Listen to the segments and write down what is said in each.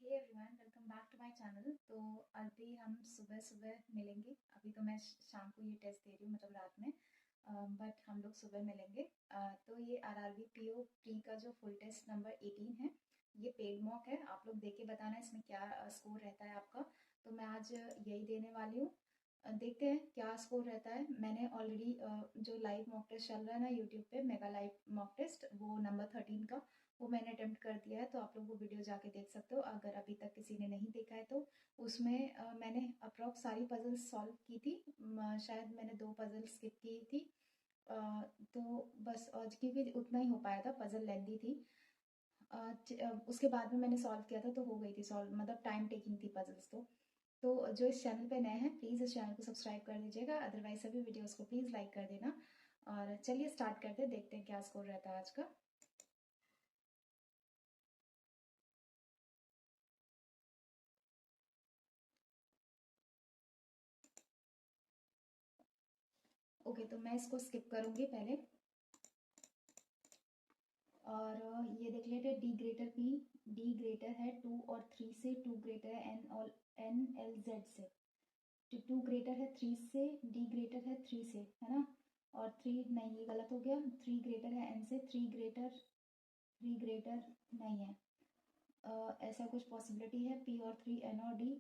Hey everyone, welcome back to my channel. तो अभी हम सुबह सुबह मिलेंगे। अभी तो मैं शाम को ये टेस्ट दे रही हूँ, मतलब रात में, बट हम लोग सुबह मिलेंगे। तो ये आरआरबी पीओ प्री का जो फुल टेस्ट नंबर 18 है, ये पेड मॉक है। आप लोग देख के बताना इसमें क्या स्कोर रहता है आपका। तो मैं आज यही देने वाली हूँ। देखते हैं क्या स्कोर रहता है। मैंने ऑलरेडी जो लाइव मॉक टेस्ट चल रहा है ना यूट्यूब पे, मेगा लाइव मॉक टेस्ट, वो नंबर 13 का, वो मैंने अटेम्प्ट कर दिया है। तो आप लोग वो वीडियो जाके देख सकते हो अगर अभी तक किसी ने नहीं देखा है तो। उसमें मैंने अप्रॉक्स सारी पजल्स सॉल्व की थी। शायद मैंने 2 पजल स्किप की थी। अ, तो बस आज क्योंकि उतना ही हो पाया था, पजल लेंदी थी। उसके बाद में मैंने सॉल्व किया था तो हो गई थी सॉल्व, मतलब टाइम टेकिंग थी पजल्स। तो जो इस चैनल पे नए हैं प्लीज़ इस चैनल को सब्सक्राइब कर दीजिएगा, अदरवाइज सभी वीडियोस को प्लीज़ लाइक कर देना। और चलिए स्टार्ट करते हैं, देखते हैं क्या स्कोर रहता है आज का। ओके, तो मैं इसको स्किप करूंगी पहले। और ये देख लेते, D greater P, D greater है 2 और 3 से, 2 ग्रेटर है एन और एन एल जेड से। तो 2 ग्रेटर है 3 से, डी ग्रेटर है 3 से, है ना। और 3 नहीं, ये गलत हो गया। 3 ग्रेटर है एन से, 3 ग्रेटर नहीं है। ऐसा कुछ पॉसिबिलिटी है पी और 3 एन और डी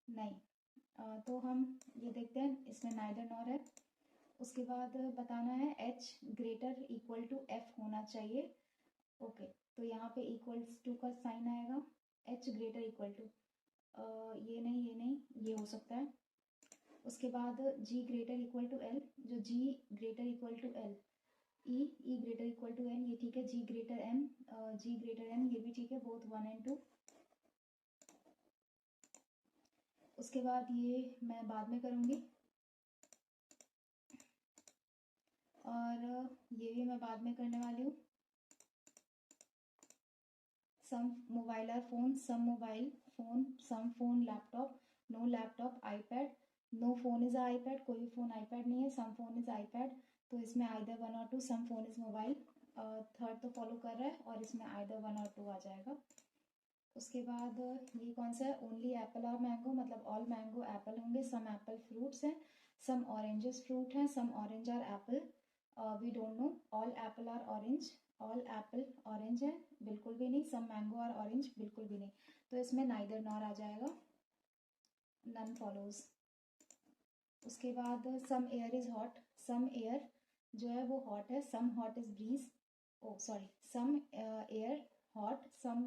नहीं। तो हम ये देखते हैं, इसमें नाइदर नॉर है। उसके बाद बताना है H greater equal to F होना चाहिए। ओके, तो यहाँ पे इक्वल्स टू का साइन आएगा। एच ग्रेटर इक्वल टू, ये नहीं, ये नहीं, ये हो सकता है। उसके बाद G greater equal to L, जो G greater equal to L, E greater equal to N, ये ठीक है। G greater N, G greater N, ये भी ठीक है, बोथ 1 एंड 2। उसके बाद ये मैं बाद में करूँगी, और ये भी मैं बाद में करने वाली हूँ। Some mobile are phone, some mobile phone, some phone laptop, no laptop iPad, no phone is iPad, कोई भी फोन आईपैड नहीं है, सम फोन इज आईपैड। तो इसमें आइदर 1 और 2, सम फोन इज मोबाइल। थर्ड तो फॉलो कर रहा है और इसमें आइदर 1 और 2 आ जाएगा। उसके बाद ये कौन सा है, ओनली एप्पल और मैंगो, मतलब ऑल मैंगो एप्पल होंगे, सम एप्पल फ्रूट्स हैं, सम ऑरेंजेस फ्रूट हैं, some orange are apple, we don't know, all apple are orange, all apple orange है, बिल्कुल भी नहीं। सम मैंगो आर ऑरेंज, बिल्कुल भी नहीं। तो इसमें नाइदर नॉर आ जाएगा, नन फॉलोज। उसके बाद some air is hot, some air जो है वो हॉट है, some hot is breeze, oh sorry, some air hot, some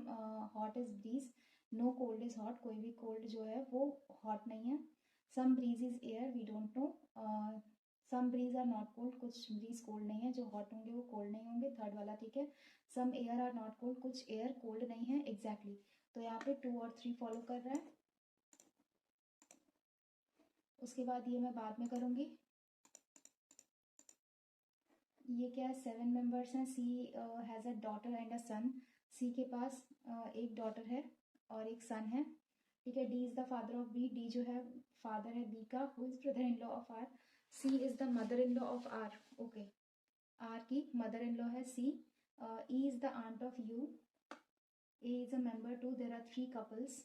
hot is breeze, no cold is hot, कोई भी कोल्ड जो है वो हॉट नहीं है। Some breeze is air, we don't know, some breeze are not cold, कुछ breeze cold नहीं है, जो हॉट होंगे वो कोल्ड नहीं होंगे, थर्ड वाला ठीक है। Some air are not cold, कुछ एयर कोल्ड नहीं है, एग्जैक्टली। तो यहाँ पे 2 और 3 फॉलो कर रहा है। उसके बाद ये मैं बाद में करूँगी। ये क्या है, 7 मेंबर्स हैं। C has a daughter and a son, C के पास एक डॉटर है और एक सन है, ठीक है। D is the father of B, D जो है फादर है बी का, who is brother in law of R, C is the mother in law of R, okay. R की मदर इन लॉ है C. E is the aunt of U, A is a member too, there are 3 couples,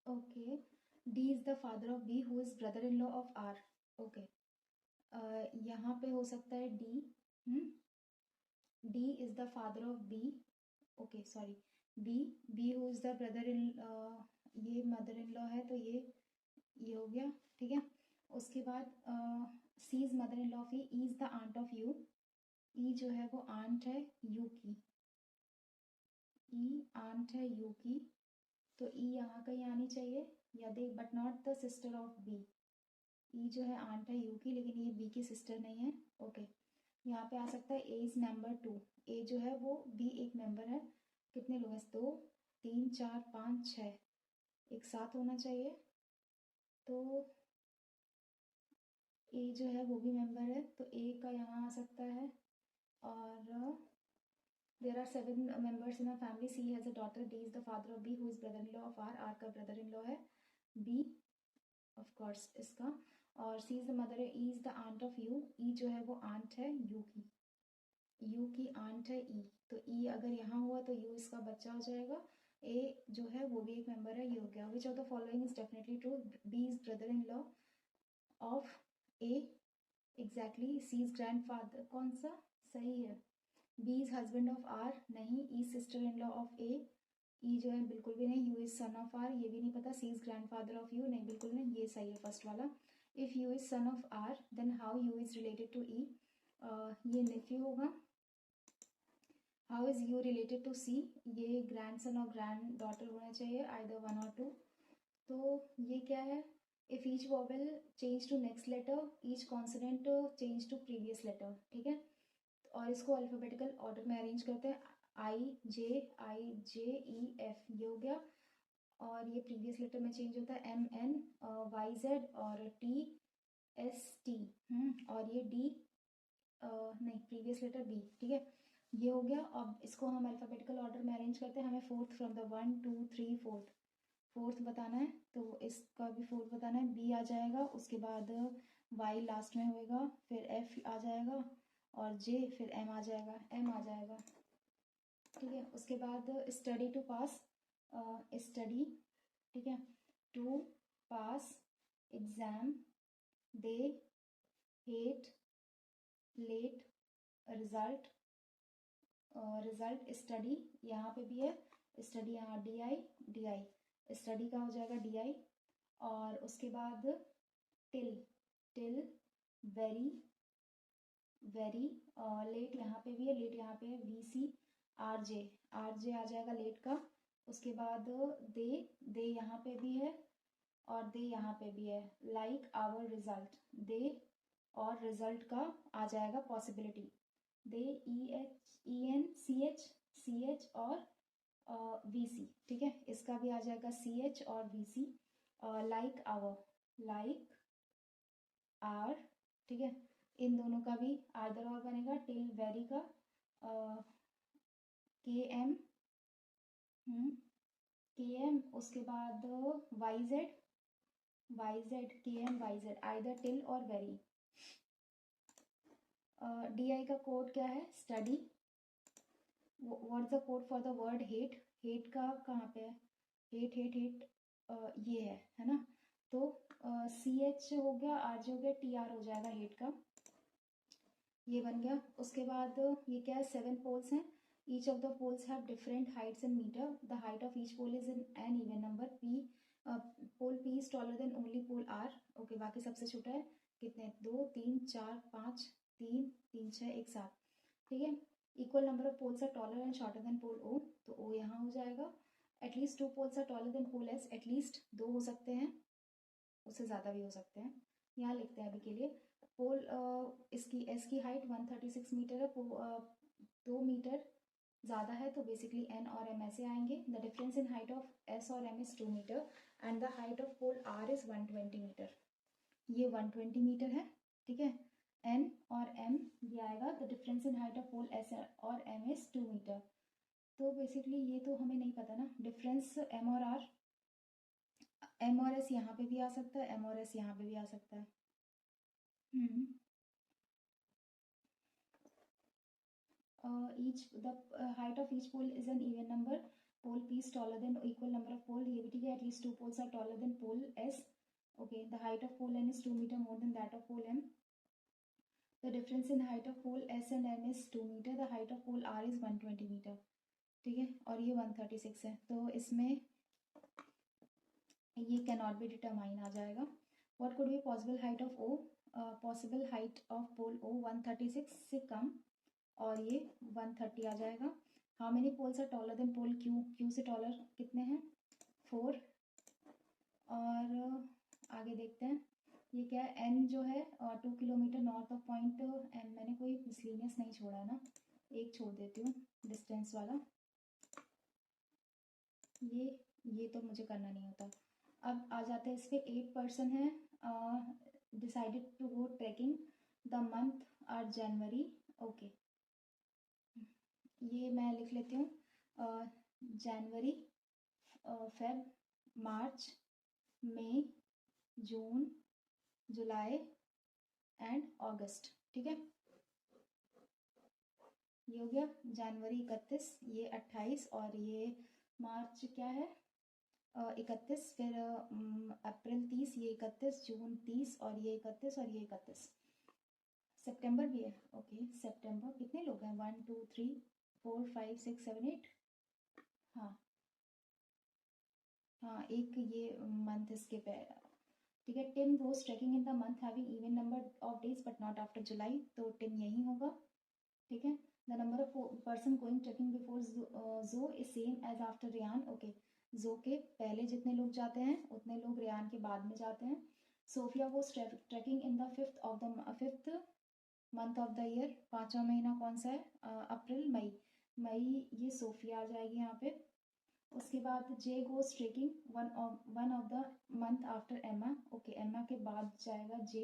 okay. D is the father of B, who is brother in law of R, okay. यहाँ पे हो सकता है D, D is the father of B, okay sorry, B, B who is the brother in, ये mother in law है तो ये हो गया, ठीक है। उसके बाद C is mother in law of E is the aunt of U, E जो है वो आंट है यू की, ई आंट है यू की, तो ई यहाँ कहीं आनी चाहिए, या देख, but not the sister of B. E जो है आंट है यू की, लेकिन ये बी की सिस्टर नहीं है, ओके। यहाँ पे आ सकता है ए इज मेंबर टू, ए जो है वो भी एक मेंबर है। कितने लोग हैं, 2 3 4 5 6, एक साथ होना चाहिए। तो ए जो है वो भी मेंबर है, तो ए का यहाँ आ सकता है। और there are 7 members in a family, C has a daughter, D is the father of B who is brother in law of R, R का ब्रदर इन लॉ है बी, ऑफ कोर्स इसका। और C is the mother, E is the aunt of U, E जो है वो aunt है you की, you की आंट है ई, तो ई अगर यहाँ हुआ तो यू इसका बच्चा हो जाएगा। ए जो है वो भी एक मेंबर है, ये हो गया। Which of the following is definitely true? B is brother in law of A, exactly. C is grandfather, कौन सा सही है? B is husband of R, नहीं। E sister in law of A, E जो है बिल्कुल भी नहीं। U is son of R, ये भी नहीं पता। C is grandfather of U, नहीं बिल्कुल नहीं, ये सही है फर्स्ट वाला। If U is son of R then how U is related to E, ये नेफ्यू होगा। How is U related to C, ये ग्रैंड सन और ग्रैंड डॉटर होना चाहिए, आइदर वन और टू। तो ये क्या है? If each vowel change to next letter, each consonant change to previous letter, ठीक है। और इसको अल्फाबेटिकल ऑर्डर में अरेंज करते हैं, आई जे ई एफ, ये हो गया। और ये प्रीवियस लेटर में चेंज होता है, एम एन वाई जेड और टी एस टी, और ये डी नहीं, प्रीवियस लेटर बी, ठीक है। ये हो गया। अब इसको हम अल्फाबेटिकल ऑर्डर में अरेंज करते हैं, हमें फोर्थ फ्रॉम द 1 2 3 फोर्थ बताना है, तो इसका भी फोर्थ बताना है। बी आ जाएगा, उसके बाद वाई लास्ट में होएगा, फिर एफ आ जाएगा और जे, फिर एम आ जाएगा, ठीक है। उसके बाद स्टडी टू पास, स्टडी, ठीक है, to pass, exam, they, hate, late, result, study, यहाँ पे भी है स्टडी, यहाँ डी आई, स्टडी का हो जाएगा डी आई। और उसके बाद टिल, वेरी, लेट, यहाँ पे भी है लेट, यहाँ पे है वी सी, आर जे आ जाएगा लेट का। उसके बाद दे यहाँ पे भी है और दे यहाँ पे भी है, लाइक आवर रिजल्ट, दे और रिजल्ट का आ जाएगा पॉसिबिलिटी, दे ई एन सी एच और वी सी, ठीक है। इसका भी आ जाएगा सी एच और वी सी। लाइक आर, ठीक है। इन दोनों का भी आदर और बनेगा, टिल वेरी का के एम, उसके बाद Y Z K M Y Z, either till और वेरी। डी आई का कोड क्या है? Study. What is the code for the word hate? Hate का कहाँ पे है? हेट ये है ना। तो सी एच हो गया, आर जे हो गया, टी आर हो जाएगा हेट का, ये बन गया। उसके बाद ये क्या है? 7 पोल्स हैं, each of the poles have different heights in metre, the height of each pole is in an even number, P pole P is taller than only pole R, okay. बाकी सबसे छोटा है, कितने? 2 3 4 5 3 3 6 1 7, ठीक है। Equal number of poles are taller and shorter than pole O, तो O यहाँ हो जाएगा। At least 2 poles are taller than pole S, at least 2 हो सकते हैं, उससे ज़्यादा भी हो सकते हैं, यहाँ लिखते हैं अभी के लिए। पोल इसकी एस की हाइट 136 मीटर है, 2 मीटर ज़्यादा है, तो बेसिकली एन और एम ऐसे आएंगे। The difference in height of S और M is 2 metre and the height of pole R is 120 metre, ये 120 मीटर है, ठीक है। एन और एम ये आएगा, the difference in height of pole S और एम इज़ 2 मीटर। तो बेसिकली ये तो हमें नहीं पता ना, डिफरेंस एम और आर, एम और एस यहाँ पे भी आ सकता है, एम और एस यहाँ पे भी आ सकता है। each the height of each pole is an even number, pole P is taller than equal number of pole, ये भी ठीक है। at least 2 poles are taller than pole S, okay। the height of pole N is 2 meter more than that of pole M, the difference in height of pole S and M is 2 meter, the height of pole R is 120 meter, ठीक है। और ये 136 है, तो इसमें ये cannot be determine आ जाएगा। what could be possible height of O? possible height of pole O 136 से कम, और ये 130 आ जाएगा। How many poles are taller than pole Q? Q से टॉलर कितने हैं? 4। और आगे देखते हैं, ये क्या है? एन जो है 2 kilometre north of point N, मैंने कोई मिसलीनियस नहीं छोड़ा है ना, एक छोड़ देती हूँ डिस्टेंस वाला, ये तो मुझे करना नहीं होता। अब आ जाते हैं इस पर। 8 पर्सन है decided to go trekking, the month are January, okay. ये मैं लिख लेती हूँ, जनवरी, Feb, March, May, June, July and August, ठीक है। ये हो गया जनवरी 31, ये 28 और ये मार्च क्या है 31, फिर अप्रैल 30, ये 31, जून 30 और ये 31 और ये 31। सितंबर भी है, ओके। सितंबर कितने लोग हैं, 1 2 3 4 5 6 7 8। हाँ हाँ, एक ये मंथ इसके पे, ठीक है। Tim goes trekking in the month having even number of days but not after July, तो टिम यही होगा, ठीक है। The number of person going trekking before Joe is same as after Ryan, okay. Joe के पहले जितने लोग जाते हैं उतने लोग रियान के बाद में जाते हैं। Sophia goes trekking in the fifth month of the year, पांचवा महीना कौन सा है, अप्रैल मई। मई ये सोफिया आ जाएगी यहाँ पे। उसके बाद J goes trekking one of the month after Emma, okay. Emma के बाद जाएगा J.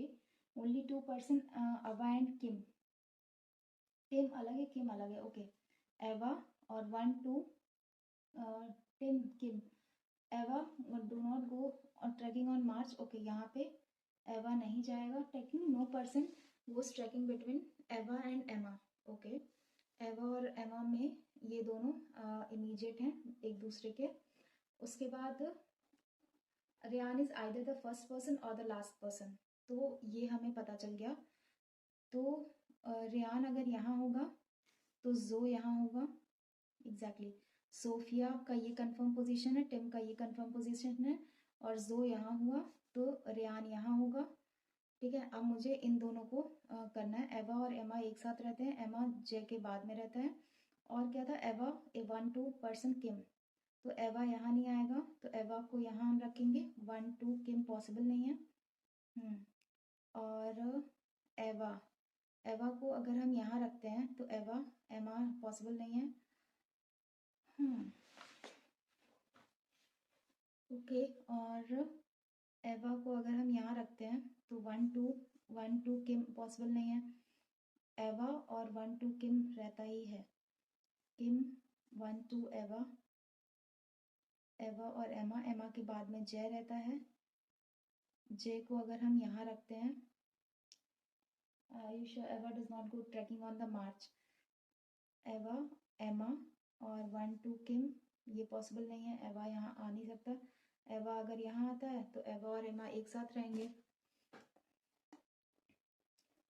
Only 2 person Ava and Kim, Tim अलग है किम अलग है, ओके। एवा और 1 2 Tim Kim. Ava do not go trekking on March, okay. यहाँ पे एवा नहीं जाएगा trekking, no person goes trekking between Ava and Emma, okay. Ava और एमा में ये दोनों इमीडिएट हैं एक दूसरे के। उसके बाद Ryan is either the first person और द लास्ट पर्सन, तो ये हमें पता चल गया। तो रियान अगर यहाँ होगा तो जो यहाँ होगा, एग्जैक्टली। सोफिया का ये कंफर्म पोजीशन है, टिम का ये कंफर्म पोजीशन है, और जो यहाँ हुआ तो रियान यहाँ होगा, ठीक है। अब मुझे इन दोनों को करना है। एवा और एमा एक साथ रहते हैं, एमा जे के बाद में रहता है। और क्या था, एवा ए 1 2 पर्सन किम, तो एवा यहाँ नहीं आएगा, तो एवा को यहाँ हम रखेंगे। 1 2 किम पॉसिबल नहीं है। और एवा, एवा को अगर हम यहाँ रखते हैं तो एवा एमा पॉसिबल नहीं है। ओके, और एवा को अगर हम यहाँ रखते हैं तो 1 2 किम पॉसिबल नहीं है। एवा और 1 2 किम रहता ही है, किम 1 2 एवा, एवा और एमा, एमा के बाद में जे रहता है। जे को अगर हम यहाँ रखते हैं, you sure Ava does not go trekking on the March. Ava Emma और 1 2 किम ये पॉसिबल नहीं है, एवा यहाँ आ नहीं सकता। एवा अगर यहाँ आता है तो एवा और एमा एक साथ रहेंगे।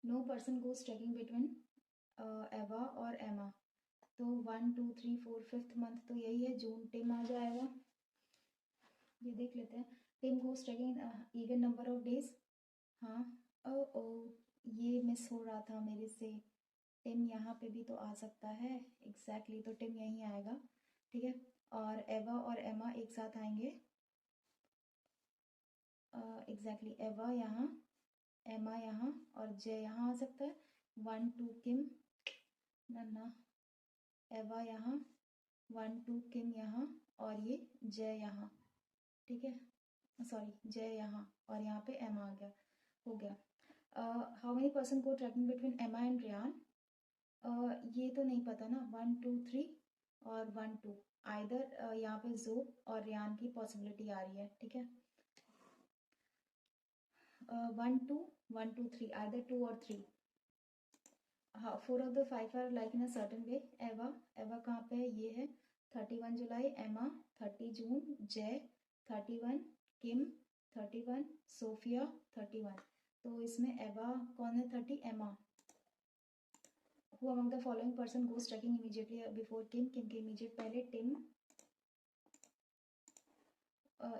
No person goes trekking between Ava और एमा, तो 1 2 3 4 5th मंथ तो यही है, जून। टिम आ जाएगा, ये देख लेते हैं। Tim goes trekking even number of days, हाँ। ओ ये मिस हो रहा था मेरे से, टिम यहाँ पे भी तो आ सकता है, एग्जैक्टली। तो टिम यहीं आएगा, ठीक है। और एवा और एमा एक साथ आएंगे, एग्जैक्टली। एवा यहाँ, एमा यहाँ, और जे यहाँ आ सकता है। 1 2 किम, ना एवा यहाँ, 1 2 किम यहाँ, और ये जे यहाँ, ठीक है। सॉरी, जे यहाँ, और यहाँ पे एमा आ गया, हो गया। हाउ मेनी पर्सन को ट्रैकिंग बिटवीन एमा एंड रियान, ये तो नहीं पता ना। 1 2 3 और 1 2, आइदर यहाँ पे जो और रियान की पॉसिबिलिटी आ रही है, ठीक है। 1 2 1 2 3, आइदर 2 और 3। हाँ, 4 of the 5 are like in a certain way. Ava, Ava कहाँ पे है, ये है 31 जुलाई, एमा 30 जून, जे 31, किम 31, सोफिया 31। तो इसमें एवा कौन है, 30, एमा। Who among the following person goes trekking immediately before Kim, Kim के immediate पहले Tim।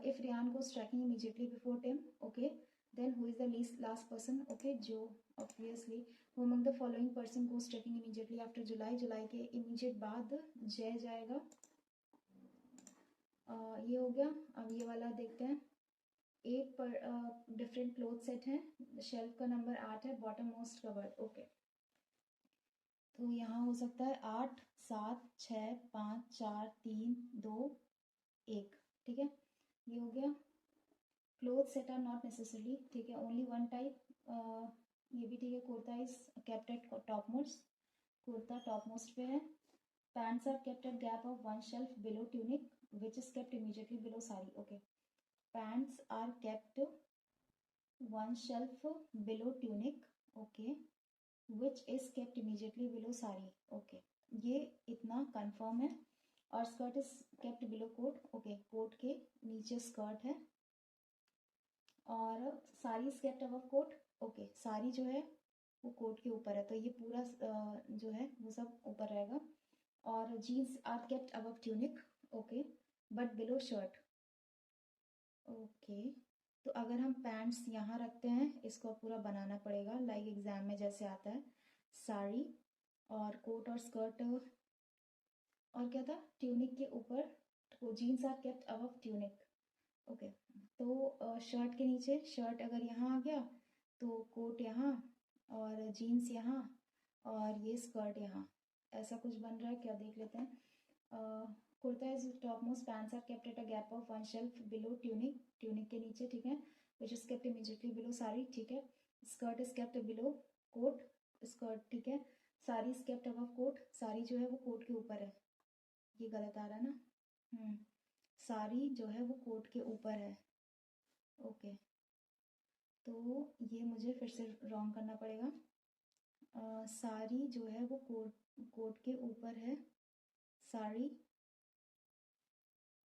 If Ryan goes trekking immediately before Tim, okay, then who is the last person, okay, Joe, obviously। Who among the following person goes trekking immediately after July, जुलाई के immediate बाद जय जाएगा। ये हो गया। अब ये वाला देखते हैं। 8 पर डिफरेंट क्लोथ सेट हैं, शेल्फ का नंबर 8 है, बॉटम मोस्ट कवर्ड, ओके। तो यहाँ हो सकता है 8 7 6 5 4 3 2 1, ठीक है। ये हो गया। Cloth set are not necessarily, ठीक है, ओनली वन टाइप। ये भी ठीक है। Kurta is kept at top most, kurta top most पे है। Pants are kept at gap of 1 shelf below tunic which is kept immediately below sari, okay. Pants are kept 1 shelf below tunic, okay, which is kept immediately below sari, okay. ये इतना confirm है। और skirt is kept below coat, okay coat के नीचे skirt है, और sari is kept above coat, okay sari जो है वो कोट के ऊपर है, तो ये पूरा जो है वो सब ऊपर रहेगा। और jeans are kept above tunic, okay but below shirt, okay. तो अगर हम पैंट्स यहाँ रखते हैं, इसको पूरा बनाना पड़ेगा लाइक एग्जाम में जैसे आता है, साड़ी और कोट और स्कर्ट, और क्या था ट्यूनिक के ऊपर, तो jeans are kept above tunic, okay. तो शर्ट के नीचे, शर्ट अगर यहाँ आ गया तो कोट यहाँ और जीन्स यहाँ और ये स्कर्ट यहाँ, ऐसा कुछ बन रहा है क्या, देख लेते हैं। Kurta is top most, pants are kept at a gap of one shelf below tunic, tunic के नीचे, ठीक है, which is kept immediately below sari, ठीक है। Skirt is kept below coat, skirt ठीक है। Sari is kept above coat, sari जो है वो कोट के ऊपर है, ये गलत आ रहा है ना, साड़ी जो है वो कोट के ऊपर है, ओके। तो ये मुझे फिर से रॉन्ग करना पड़ेगा, साड़ी जो है वो कोट के ऊपर है, साड़ी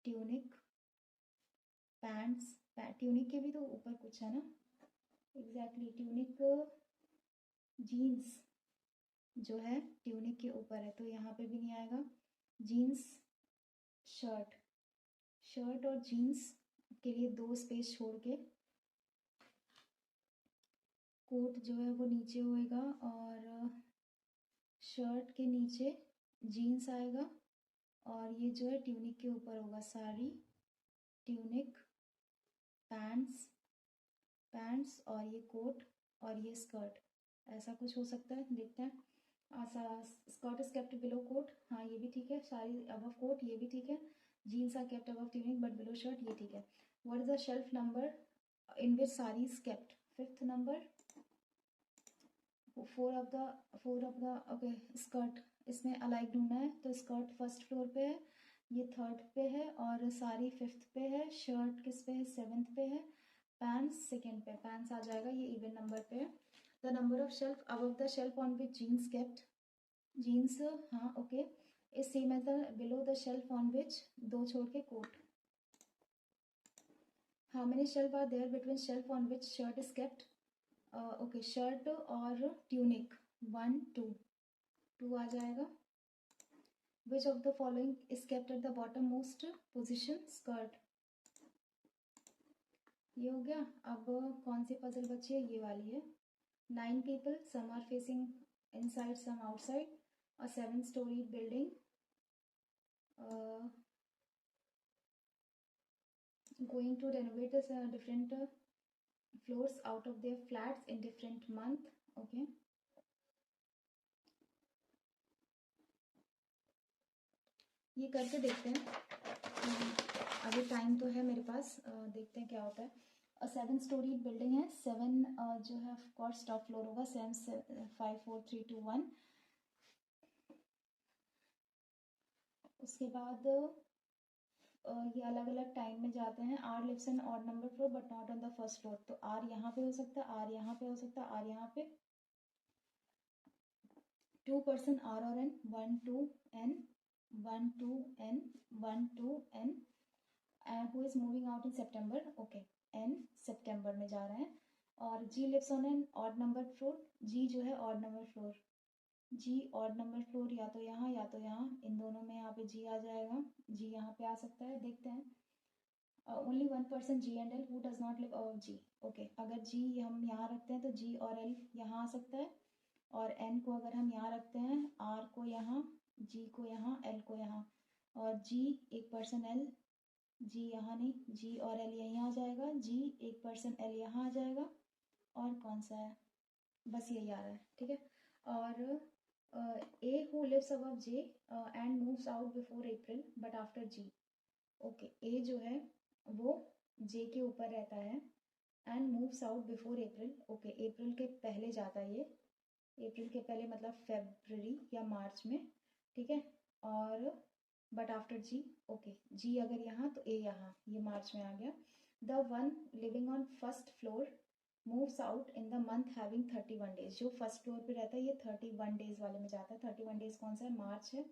ट्यूनिक पैंट्स, ट्यूनिक के भी तो ऊपर कुछ है ना, एग्जैक्टली ट्यूनिक जीन्स जो है ट्यूनिक के ऊपर है, तो यहाँ पे भी नहीं आएगा। जीन्स शर्ट, शर्ट और जीन्स के लिए 2 स्पेस छोड़ के कोट जो है वो नीचे होएगा और शर्ट के नीचे जीन्स आएगा, और ये जो है ट्यूनिक के ऊपर होगा, साड़ी ट्यूनिक पैंट्स, पैंट्स और ये कोट और ये स्कर्ट, ऐसा कुछ हो सकता है, देखते हैं। Skirt is kept below coat, हाँ ये भी ठीक है, साड़ी अबव कोट ये भी ठीक है, jeans are kept above tunic but below shirt ये ठीक है। What is the shelf number in which sari is kept, 5th number, 4 of the okay. Skirt इसमें अलाइक ढूंढना है, तो स्कर्ट 1st फ्लोर पे है, ये 3rd पे है, और साड़ी 5th पे है, शर्ट किस पे है 7th पे है, पैंट्स 2nd पे, पैंट्स आ जाएगा ये इवन नंबर पे है। The number of shelf above the shelf on which jeans kept, jeans हाँ okay, is same as the below the shelf on which, 2 छोड़ के coat. How many shelf are there between shelf on which shirt is kept, okay shirt और tunic 1 2 2 आ जाएगा। Which of the following is kept at the bottom most position, skirt, ये हो गया। अब कौन सी पजल बची है, ये वाली है। 9 people, some are facing inside, some outside, a 7-story building, going to renovate the different floors out of their flats in different month, okay। ये करके देखते हैं, अभी टाइम तो है मेरे पास, देखते हैं क्या होता है। 7-story बिल्डिंग है, 7 जो है ऑफ कोर्स टॉप फ्लोर होगा, 7 5 4 3 2 1। उसके बाद ये अलग अलग टाइम में जाते हैं। R lives in odd number floor but not on the first floor, तो आर यहाँ पे हो सकता है, आर यहाँ पे हो सकता है, आर यहाँ पे। 2 person आर और N, 1 2 n 1 2 n 1 2 n, who is moving out in September, okay n सितंबर में जा रहे हैं। और G lives on an odd number floor, G जो है odd number floor, G odd number floor या तो यहाँ या तो यहाँ, इन दोनों में यहाँ पे जी आ जाएगा, जी यहाँ पे आ सकता है, देखते हैं। Only 1 person G and L who does not live above G, okay अगर जी हम यहाँ रखते हैं तो जी और एल यहाँ आ सकता है, और एन को अगर हम यहाँ रखते हैं, आर को यहाँ, जी को यहाँ, एल को यहाँ, और जी 1 person एल, जी यहाँ नहीं, जी और एल यहीं आ जाएगा, जी 1 person एल यहाँ आ जाएगा, और कौन सा है, बस यही आ रहा है, ठीक है। और A who lives above J and moves out before April but after G, okay A जो है वो जे के ऊपर रहता है, and moves out before April, okay April के पहले जाता है ये, अप्रैल के पहले मतलब फेब्रवरी या मार्च में, ठीक है। और बट आफ्टर जी, ओके जी अगर यहाँ तो ए यहाँ, ये मार्च में आ गया। The one living on first floor moves out in the month having 31 days, जो फर्स्ट फ्लोर पे रहता है ये 31 days वाले में जाता है। 31 days कौन सा है, मार्च है,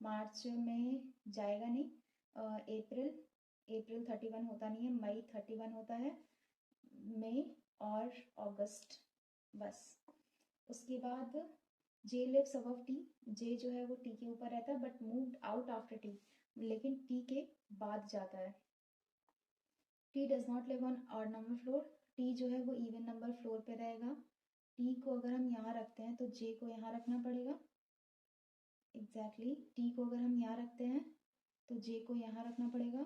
मार्च में जाएगा नहीं, अप्रैल 31 होता नहीं है, मई 31 होता है, मई और अगस्त, बस। उसके बाद जे लिव्स अबव टी, जे जो है वो टी के ऊपर रहता है but moved out after T, लेकिन टी के बाद जाता है। T does not live on odd number floor, T जो है वो इवन नंबर फ्लोर पे रहेगा। टी को अगर हम यहाँ रखते हैं तो जे को यहाँ रखना पड़ेगा, एग्जैक्टली टी को अगर हम यहाँ रखते हैं तो जे को यहाँ रखना पड़ेगा,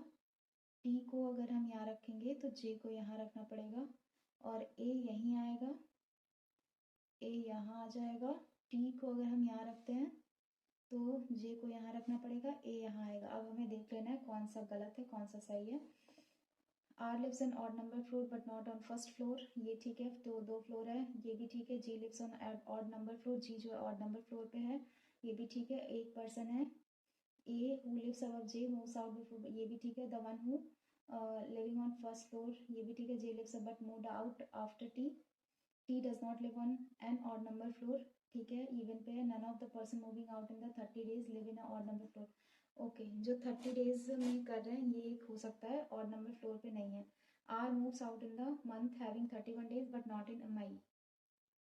टी को अगर हम यहाँ रखेंगे तो जे को यहाँ रखना पड़ेगा, और ए यहीं आएगा, ए यहाँ आ जाएगा। टी को अगर हम यहाँ रखते हैं तो जे को यहाँ रखना पड़ेगा, ए यहाँ आएगा। अब हमें देख लेना है कौन सा गलत है कौन सा सही है। R lives on odd number floor but not on first floor, ये ठीक है, तो दो फ्लोर है, ये भी ठीक है। G lives on odd number floor, G जो है ऑड नंबर फ्लोर पे है, ये भी ठीक है, एक पर्सन है। A who lives above J moves out before, ये भी ठीक है। The one who living on first floor, ये भी ठीक है। J lives but moved out after T, T does not live on an odd number floor, ठीक है, इवन पे है। None of the person moving out in the 30 days live in odd number floor, okay. जो 30 days में कर रहे हैं ये एक हो सकता है, ऑड नंबर फ्लोर पे नहीं है। R moves out in the month having 31 days but not in May,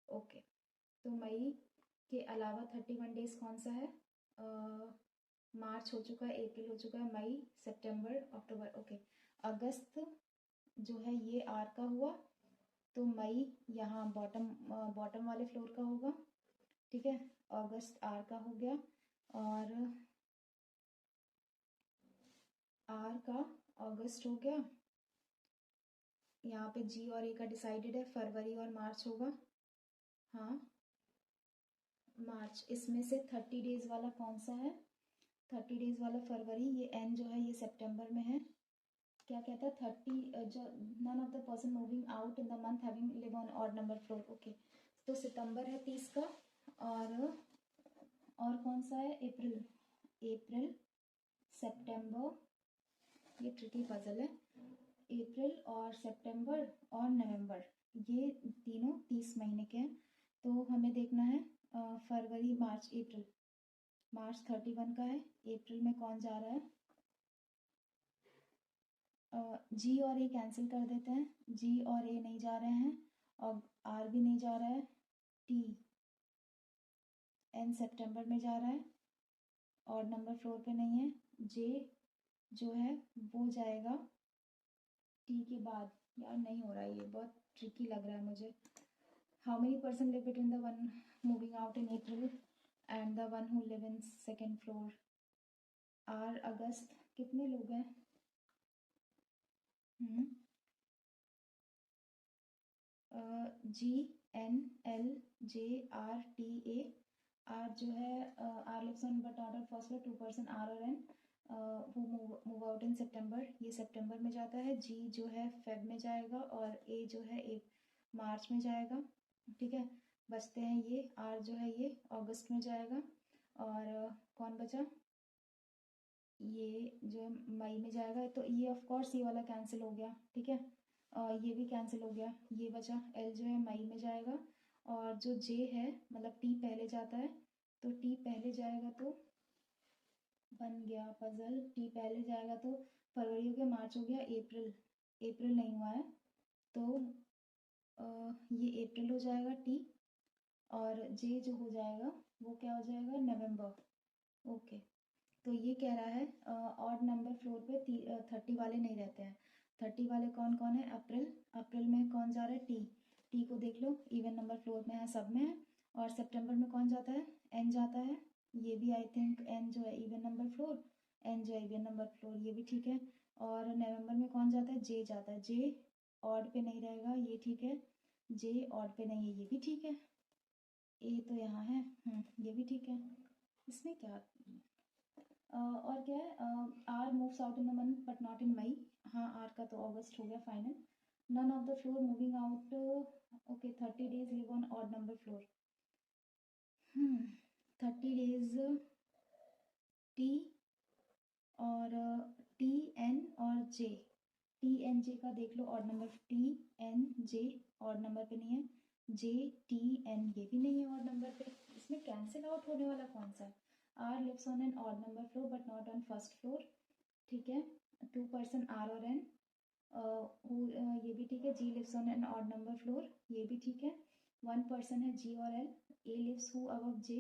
okay. तो मई के अलावा 31 डेज कौन सा है? मार्च हो चुका है, अप्रैल हो चुका है, मई, सितंबर, अक्टूबर, ओके। अगस्त जो है ये आर का हुआ, तो मई यहाँ बॉटम वाले फ्लोर का होगा, ठीक है। अगस्त आर का हो गया, और आर का अगस्त हो गया। यहाँ पे जी और ए का डिसाइडेड है, फरवरी और मार्च होगा, हाँ मार्च। इसमें से 30 डेज वाला कौन सा है? 30 डेज वाला फरवरी, ये एन जो है ये सितंबर में है। क्या कहता है? 30 जो none of the person moving out in the month having live on odd number floor, okay. तो सितंबर है 30 का, और कौन सा है? अप्रैल सितंबर, ये ट्रिकी पजल है। अप्रैल और सितंबर और नवंबर, ये तीनों 30 महीने के हैं, तो हमें देखना है फरवरी मार्च अप्रैल। मार्च 31 का है, अप्रैल में कौन जा रहा है? जी और ए कैंसिल कर देते हैं, जी और ए नहीं जा रहे हैं, और आर भी नहीं जा रहा है। टी एन सितंबर में जा रहा है और नंबर फ्लोर पे नहीं है। जे जो है वो जाएगा टी के बाद। यार नहीं हो रहा है, ये बहुत ट्रिकी लग रहा है मुझे। How many person live between the one moving out in April and the one who live in second floor? R अगस्त कितने लोग हैं? G N L J R T A. R जो है R lives on but not on first floor, 2 person R और N वो move out in सितंबर, ये सितंबर में जाता है। जी जो है फेब में जाएगा, और ए जो है एक मार्च में जाएगा, ठीक है। बचते हैं ये आर जो है ये अगस्त में जाएगा, और कौन बचा? ये जो मई में जाएगा, तो ये ऑफ कोर्स ये वाला कैंसिल हो गया, ठीक है। ये भी कैंसिल हो गया, ये बचा। एल जो है मई में जाएगा, और जो जे है मतलब टी पहले जाता है, तो टी पहले जाएगा तो बन गया पजल। टी पहले जाएगा तो फरवरी हो गया, मार्च हो गया, अप्रैल नहीं हुआ है, तो ये अप्रैल हो जाएगा टी, और जे जो हो जाएगा वो क्या हो जाएगा? नवंबर, ओके। तो ये कह रहा है ऑड नंबर फ्लोर पे 30 वाले नहीं रहते हैं। 30 वाले कौन कौन है? अप्रैल में कौन जा रहा है? टी, टी को देख लो, इवन नंबर फ्लोर में है, सब में है। और सितंबर में कौन जाता है? एन जाता है, ये भी आई थिंक एन जो है इवन नंबर फ्लोर, एन जो है इवन नंबर फ्लोर, ये भी ठीक है। और नवंबर में कौन जाता है? जे जाता है, जे ऑड पे नहीं रहेगा, ये ठीक है। जे ऑड पे नहीं है, ये भी ठीक है। ए तो यहाँ है, ये भी ठीक है। इसमें क्या और क्या है? R moves out in the month but not in May, हाँ आर का तो अगस्त हो गया final. None of the floor moving out, okay. 30 days live on odd number floor, 30 days T और टी एन और जे, टी एन जे का देख लो odd number, T N J odd number पे नहीं है, जे टी एन ये भी नहीं है ऑड नंबर पे। इसमें कैंसिल आउट होने वाला कौन सा है? R lives on an odd number floor but not on first floor, ठीक है। 2 पर्सन आर और एन, ये भी ठीक है। G lives on an odd number floor, ये भी ठीक है। 1 पर्सन है जी और L. A lives who above J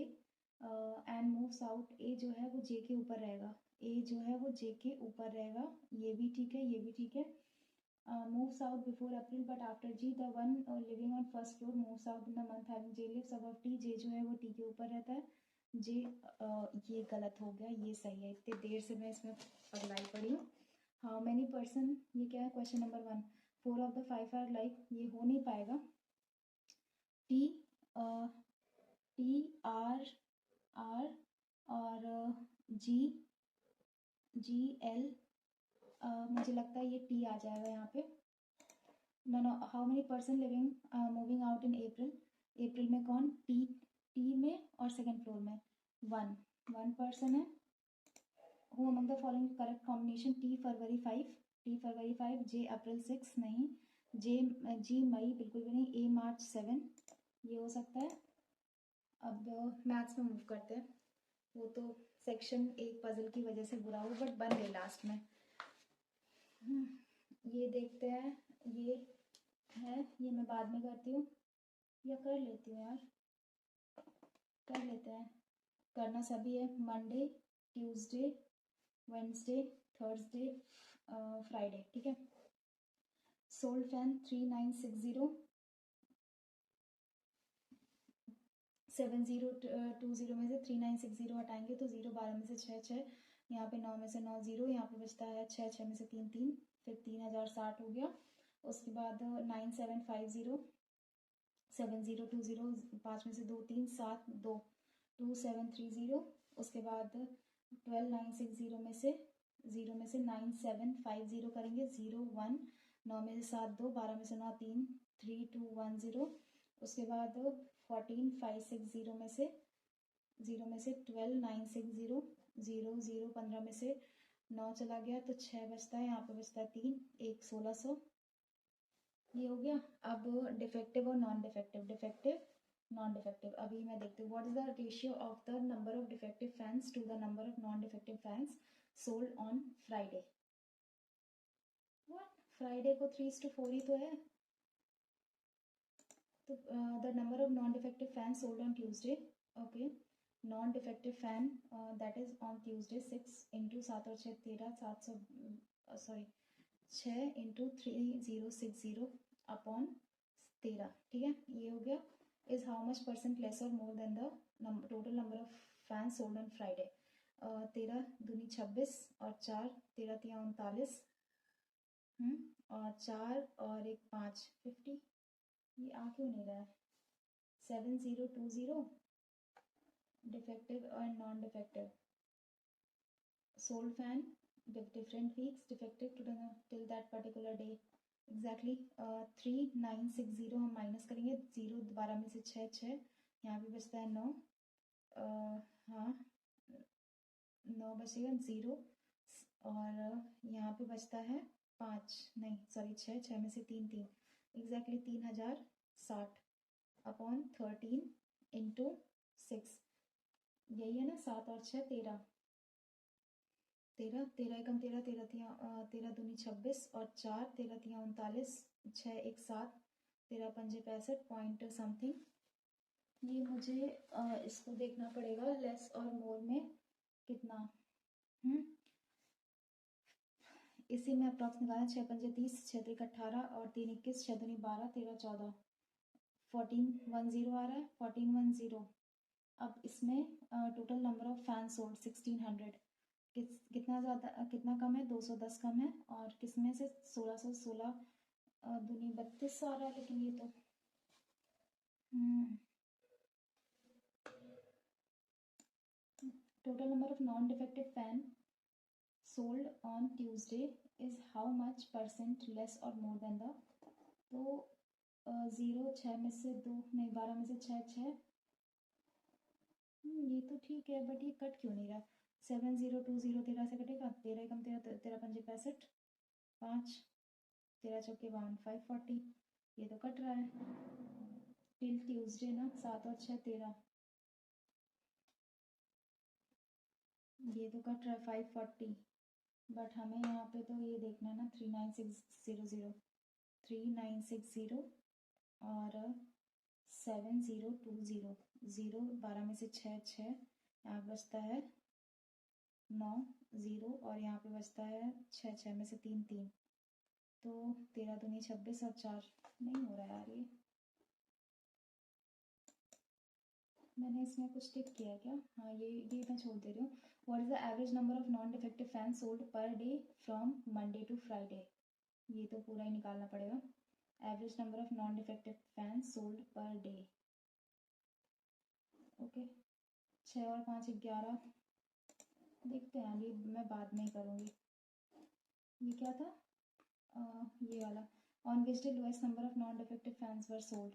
and moves out, A जो है वो जे के ऊपर रहेगा, ए जो है वो जे के ऊपर रहेगा, ये भी ठीक है, ये भी ठीक है। moves out before April but after G, the one living on first floor moves out in the month having J lives above T, J जो है वो T के ऊपर रहता है, J ये गलत हो गया, ये सही है। इतनी देर से मैं इसमें पगलाई पड़ी हूँ। हाउ मैनी पर्सन, ये क्या है question number 1, 4 of the 5 are like, ये हो नहीं पाएगा। टी टी आर आर और जी जी एल, मुझे लगता है ये टी आ जाएगा यहाँ पे। No, how many person living moving out in April, अप्रैल में कौन, टी, टी में और सेकेंड फ्लोर में 1 पर्सन है। Who among the following correct combination, T फरवरी 5, टी फरवरी 5, जे अप्रैल 6 नहीं, जे जी मई बिल्कुल भी नहीं, ए मार्च 7, ये हो सकता है। अब मैथ्स में मूव करते हैं, वो तो सेक्शन एक पजल की वजह से बुरा हो बट बन गई लास्ट में। ये देखते हैं, ये है, ये मैं बाद में करती हूँ या कर लेती हूँ यार, कर लेते हैं, करना सभी है। Monday, Tuesday, Wednesday, Thursday, Friday, ठीक है। सोल्ड फैन 3960, 7020 में से 3960 हटाएंगे तो 0, 12 में से 6 6, यहाँ पे 9 में से 9 0, यहाँ पे बचता है 6 6 में से 3 3, फिर 3060 हो गया। उसके बाद 9750, 7020, 5 में से 2 3, 7 2, 2730। उसके बाद 12960 में से 0 में से 9750 करेंगे, 0 1, 9 में से 7 2, 12 में से 9 3, 3210। उसके बाद 14560 में से 0 में से 12960, 0 0, 15 में से 9 चला गया तो 6 बचता है, यहाँ पे बचता है 3, 1 1600, ये हो गया। अब डिफेक्टिव और non defective, defective non defective, अभी मैं देखती हूँ what is the ratio of the number of defective fans to the number of non defective fans sold on Friday. What, Friday को 3:4 ही तो है, तो the number of non defective fan sold on Tuesday, okay. Non defective fan that is on Tuesday 6 into 7 और 6 13, 700 sorry 6 into 3060 upon 13, ठीक है, ये हो गया। Is how much percent less और more than the total number of fan sold on Friday. 13 दूनी 26 और 4 13 तिया 39, और 4 और 1 5 50, ये आ क्यों नहीं रहा है। 7020 डिफेक्टिव और non defective sold fan with different weeks defective to till that particular day exactly 3960 हम माइनस करेंगे, 0 12 में से 6 6, यहाँ पे बचता है 9, हाँ 9 बचेगा 0, और यहाँ पे बचता है 5 नहीं सॉरी 6 6 में से 3 3, एग्जैक्टली 3060 अपॉन 13 इंटू 6, यही है ना, 7 और 6 13, 13 13 एकम 13 13 तिया 13 दूनी 26 और 4 13 तिया 39, 6 1 7, 13 पंजे 65 पॉइंट समथिंग। ये मुझे इसको देखना पड़ेगा लेस और मोर में कितना, इसी में अप्रॉक्स निकालना, 6 पंजे 30, 6 3 18 और 3 21, 6 दूनी 12, 13 14, 1410 आ रहा है, 1410। अब इसमें total number of fan sold 1600, कितना ज़्यादा कितना कम है, 210 कम है, और किसमें से 1616 दूनी 32 आ रहा है, लेकिन ये तो total number of non defective fan sold on Tuesday is how much percent less और मोर देन द, तो 0 6 में से 2 नहीं 12 में से 6 6, ये तो ठीक है बट ये कट क्यों नहीं रहा। 7020 13 से कटेगा, 13 एकम 13 13 पंजे 65, 5 13 चौके 52 540, ये तो कट रहा है। टिल ट्यूसडे ना, 7 और 6 13, ये तो कट रहा है 540, बट हमें यहाँ पे तो ये देखना है ना 39600, 3960 और 7020, 0 12 में से 6 6, यहाँ बचता है 9 0, और यहाँ पे बचता है 6 6 में से 3 3, तो 13 दूनी 26 और 4 नहीं हो रहा यार ये। मैंने इसमें कुछ टिक किया है क्या? हाँ, ये मैं छोड़ दे रही हूँ। What is the average number of non defective fan sold per day from Monday to Friday? ये तो पूरा ही निकालना पड़ेगा। Average number of non defective fan sold per day. Okay, 6 और 5 11, देखते हैं, ये मैं बाद में ही करूँगी। ये क्या था? ये वाला, on which day lowest number of non defective fans were sold?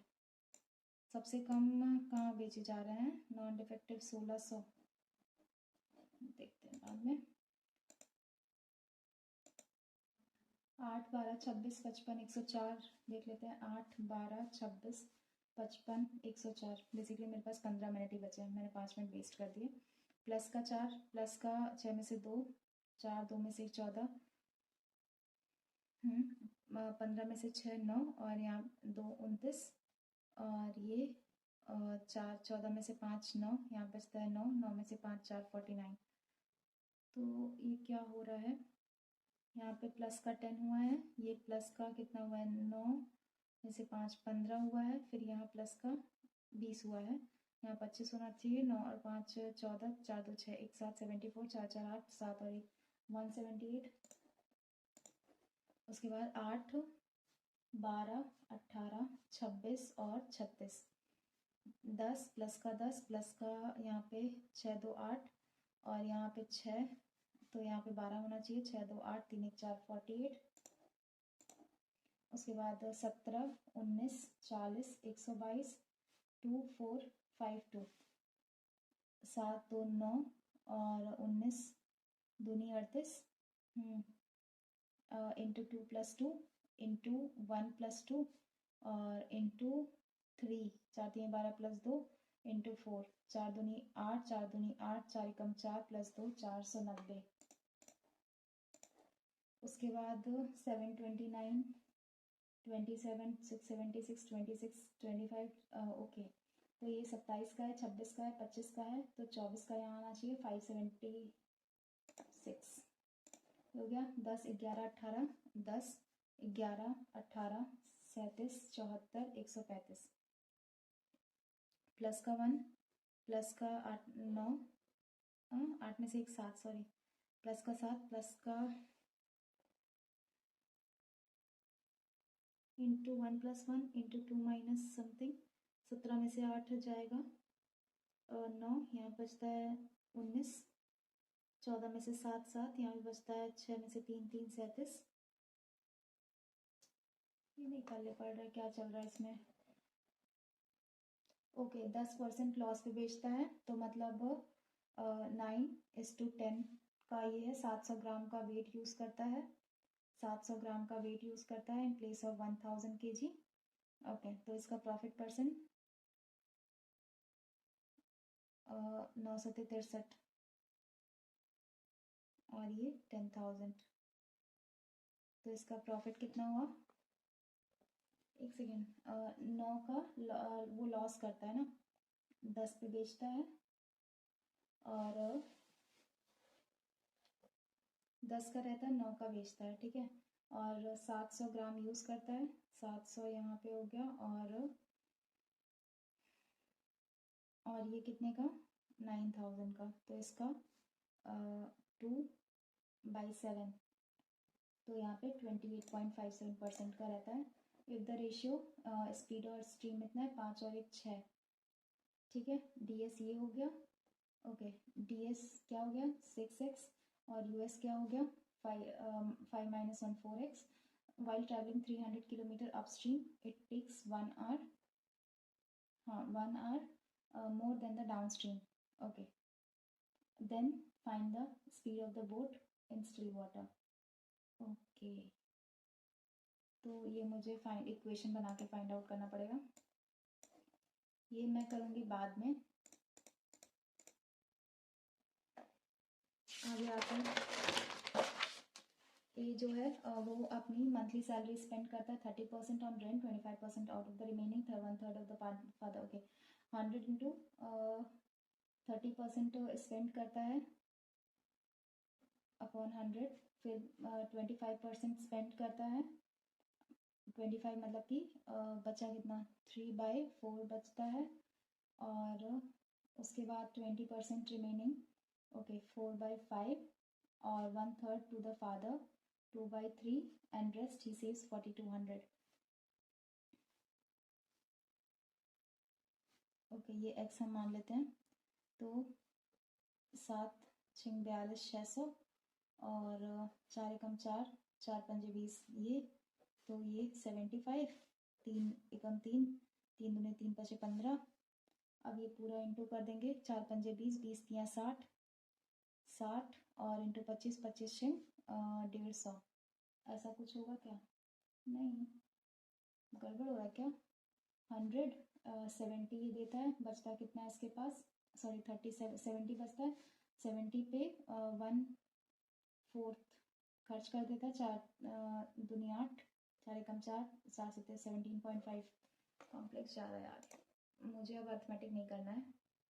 सबसे कम कहाँ बेचे जा रहे हैं नॉन डिफेक्टिव? 1600, देखते हैं बाद में। 8 12 26 55 104 देख लेते हैं। 8 12 26 55 104। बेसिकली मेरे पास 15 मिनट ही बचे हैं, मैंने 5 मिनट वेस्ट कर दिए। प्लस का 4, प्लस का 6 में से 2, 4 2 में से 14, 15 में से 6 9, और यहाँ 2 29, और ये 4 14 में से 5 9, यहाँ बचता है 9 9 में से 5 4 49। तो ये क्या हो रहा है? यहाँ पे प्लस का 10 हुआ है, ये प्लस का कितना हुआ है? 9 में से 5 15 हुआ है, फिर यहाँ प्लस का 20 हुआ है, यहाँ 25 होना चाहिए। 9 और 5 14, 4 2 6 1 7 74, 4 4 8 7 और 1 178। उसके बाद 8 12 18 26 और 36, 10 प्लस का 10 प्लस का यहाँ पे 6 2 8, और यहाँ पे 6, तो यहाँ पे 12 होना चाहिए। 6 2 8 3 1 4 48। उसके बाद 17 19 40 122 2 4 5 2, 7 2 9 और 19 दूनी 38, इंटू 2 + 2 इंटू 1 + 2 और इंटू 3, 4 3 12 + 2 इंटू 4, 4 दूनी 8 4 दूनी 8, 4 एकम 4 + 2 490। उसके बाद 729 27 676 26 25। ओके, तो ये 27 का है, 26 का है, 25 का है, तो 24 का यहाँ आना चाहिए 576। हो गया 10 11 18, 10 11 18 37 74 135, प्लस का 1, प्लस का 8 9, 8 में से 1 7, सॉरी, प्लस का 7 प्लस का इंटू 1 + 1 इंटू 2 माइनस समथिंग, 17 में से 8 जाएगा 9, यहाँ बचता है 19, 14 में से 7 7, यहाँ भी बचता है 6 में से 3 3 37। ये नहीं करने पड़ रहा है, क्या चल रहा है इसमें? ओके, 10% लॉस पे बेचता है, तो मतलब 9:10 का ये है। 700 ग्राम का वेट यूज़ करता है, 700 ग्राम का वेट यूज़ करता है in place of 1000 kg। Okay, तो इसका प्रॉफिट परसेंट 963, और ये 10,000, तो इसका प्रॉफिट कितना हुआ? एक सेकेंड, 9 का वो लॉस करता है ना, 10 पे बेचता है, और 10 का रहता है, 9 का बेचता है, ठीक है। और 700 ग्राम यूज़ करता है, 700 यहाँ पे हो गया, और ये कितने का? 9,000 का, तो इसका 2/7, तो यहाँ पे 28.57% का रहता है। इफ द रेशियो, स्पीड और स्ट्रीम इतना है 5 और 1 6, ठीक है। DS ये हो गया। ओके, DS क्या हो गया? 6x, और US क्या हो गया? 5 minus 1 4x। while traveling 300 kilometer upstream it takes 1 hour, हाँ 1 hour more than the downstream। okay, then find the speed of the boat in still water। okay, तो ये मुझे इक्वेशन बना के फाइंड आउट करना पड़ेगा, ये मैं करूँगी बाद में। आगे आते हैं। ए जो है वो अपनी मंथली सैलरी स्पेंड करता है 30% on rent, 25% out of the remaining 1/3 of the father. Okay, 100 into 30% spend करता है अपॉन 100, फिर 25% स्पेंड करता है 25, मतलब कि बचा कितना 3/4 बचता है, और उसके बाद 20% रिमेनिंग, ओके 4/5, और 1/3 to the father, 2/3, and rest he saves 4200। Okay, ये एक्स हम मान लेते हैं। तो 7×6 = 4200, और 4 एकम 4, 4 पंजे 20, ये तो ये 75, 3 एकम 3, 3 दूने 3 पचे 15। अब ये पूरा इंटू कर देंगे, 4 पंजे 20, 20 तियाँ 60, 60 और इंटू 25, 25 छिंग 150। ऐसा कुछ होगा क्या? नहीं, गड़बड़ हो रहा है क्या? 170 ये देता है, बचता कितना है इसके पास, सॉरी 70 बचता है। 70 पे 1/4 खर्च कर देता है, 4 दूनी 8, 4 एकम 4, 4 7 17.5। कॉम्प्लेक्स जा रहा है यार, मुझे अब अर्थमेटिक नहीं करना है,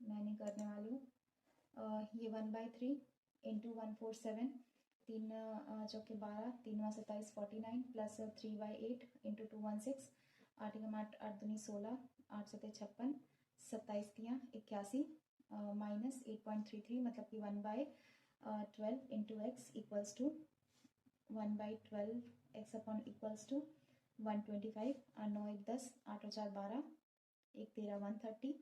मैं नहीं करने वाली हूँ। ये 1/3 इंटू 147, 3 चौके 12, 3 9 27 49, प्लस 3/8 इंटू 216, 8 एकम 8, 8 दूनी 16, 8 7 56, 27 तियाँ 81, माइनस 8.33, मतलब कि 1/12 into X equals to 1/12 X upon equals to 125, 9 1 10, 8 और 4 12, 1 13 130।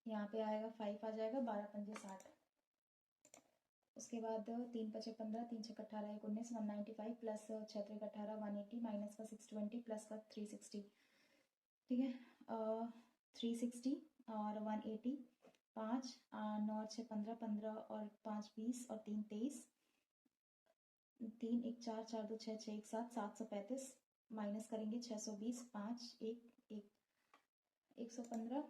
यहाँ पे आएगा 5 आ जाएगा, 12 पंजे 60। उसके बाद 3 पचे 15, 3 छः 18, 1 19, 195, प्लस 6 3 18, 180, माइनस का 620, प्लस का 360। ठीक है, 360 और 180, 5 9 6 15, 15 और 5 20, और 3 23, 3 1 4, 4 2 6, 6 1 7, 735, माइनस करेंगे 620, 5 1 1 115,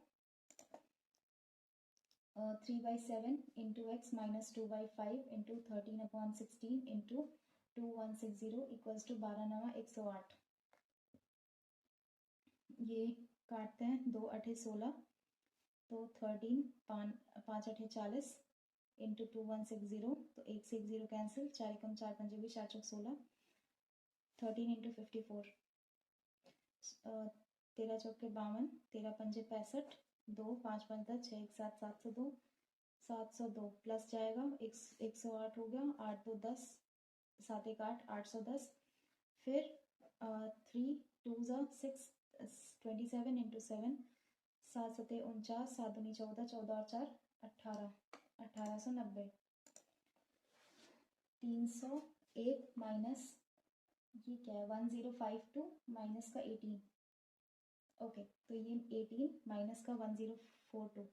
3/7 into X minus 2/5 into 13/16 into 2160 equals to 12 9 108। ये काटते हैं, 2 8 16, तो 13 5 8 40 इंटू 2160, तो 1 से 1 0 कैंसिल, 4 एकम 4 पंजे 20, 4 चौक 16, 13 इंटू 54, 13 चौके 52, 13 पंजे 65, 2 5 5 10, 6 1 7, 702, 702 प्लस जाएगा 108 हो गया, 8 2 10, 7 1 8, 810, फिर 3 2 6 27 इंटू 7, 7 7 49, 7 दूनी 14, 14 और 4 18, 1890। 301 माइनस ये क्या है 1052 माइनस का 18। ओके, तो ये 18 माइनस का 1042,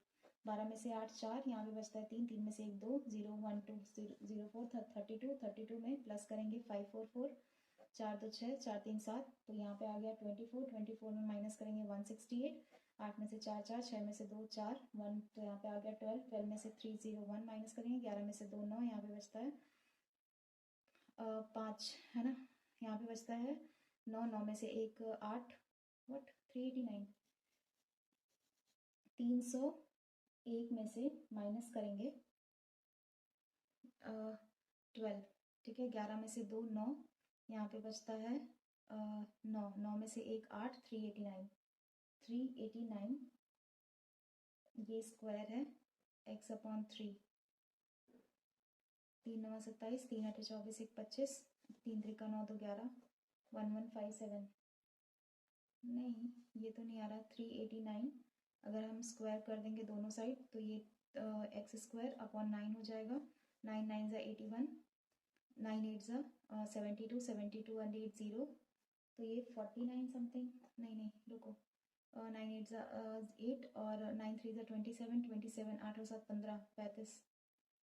12 में से 8 4, यहाँ पे बचता है 3, 3 में से 1 2, 0 1 2 0 4 32, 32 में प्लस करेंगे 5 4 4, 4 2 6, 4 3 7, तो यहाँ पे आ गया 24, 24 में माइनस करेंगे 168, 8 में से 4 4, 6 में से 2 4 1, तो यहाँ पे आ गया 12, 12 में से 3 0 1 माइनस करेंगे, 11 में से 2 9, यहाँ पे बचता है 5, है ना, यहाँ पे बचता है 9, 9 में से 1 8, वट 389, 301 में से माइनस करेंगे 12, ठीक है, 11 में से 2 9, यहाँ पे बचता है 9, 9 में से 1 8, 389, 389, ये स्क्वायर है x अपॉन 3, 3 9 27, 3 8 24, 1 25, 3 3 का 9 2 11, 1157। नहीं, ये तो नहीं आ रहा 389, अगर हम स्क्वायर कर देंगे दोनों साइड तो ये एक्स स्क्वायर अपॉन 9 हो जाएगा, 9 9 ज़ा 81, 9 8 ज़ा 72, 72 एंड 8 0, तो ये 49 समथिंग, नहीं रुको, 9 8 ज़ा 8 और 9 3 ज़ा 27, 27 8 और 7 15, 35,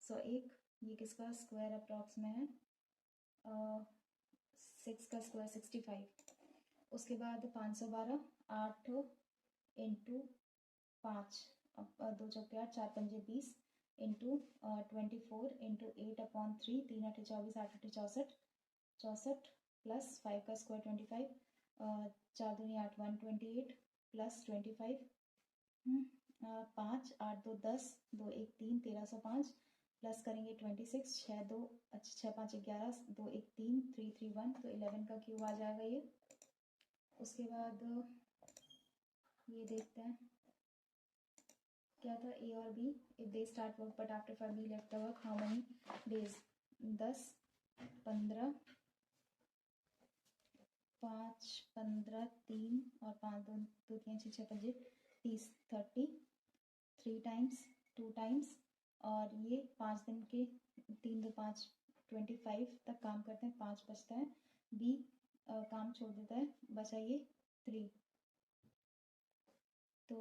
101, ये किसका स्क्वायर अप्रॉक्स में है 6 का स्क्वायर 65। उसके बाद 512, 8 इंटू 5, अब 2 चौके 8, 4 पंजे 20, इंटू 24 इंटू 8/3, 3 × 8 = 24, 8 × 64, 64 प्लस 5 का स्क्वायर 25, 4 दूनी 8, 128 प्लस 25, 5 8 2 10, 2 1 3, 1305 प्लस करेंगे 26, 6 2 6 5 11, 2 1 3, 3 3 1, तो 11 का क्यूब आ जाएगा ये। उसके बाद ये देखते हैं क्या था, ए और B. If they start work but after 5 B left the work, how many days? 10 15, 5 15 3 और 5 2 2 3 6 6 5 30, 30 3 टाइम्स 2 टाइम्स, और ये 5 दिन के 3 2 5 25 तक काम करते हैं, 5 बचता है। बी काम छोड़ देता है, बचा ये 3, तो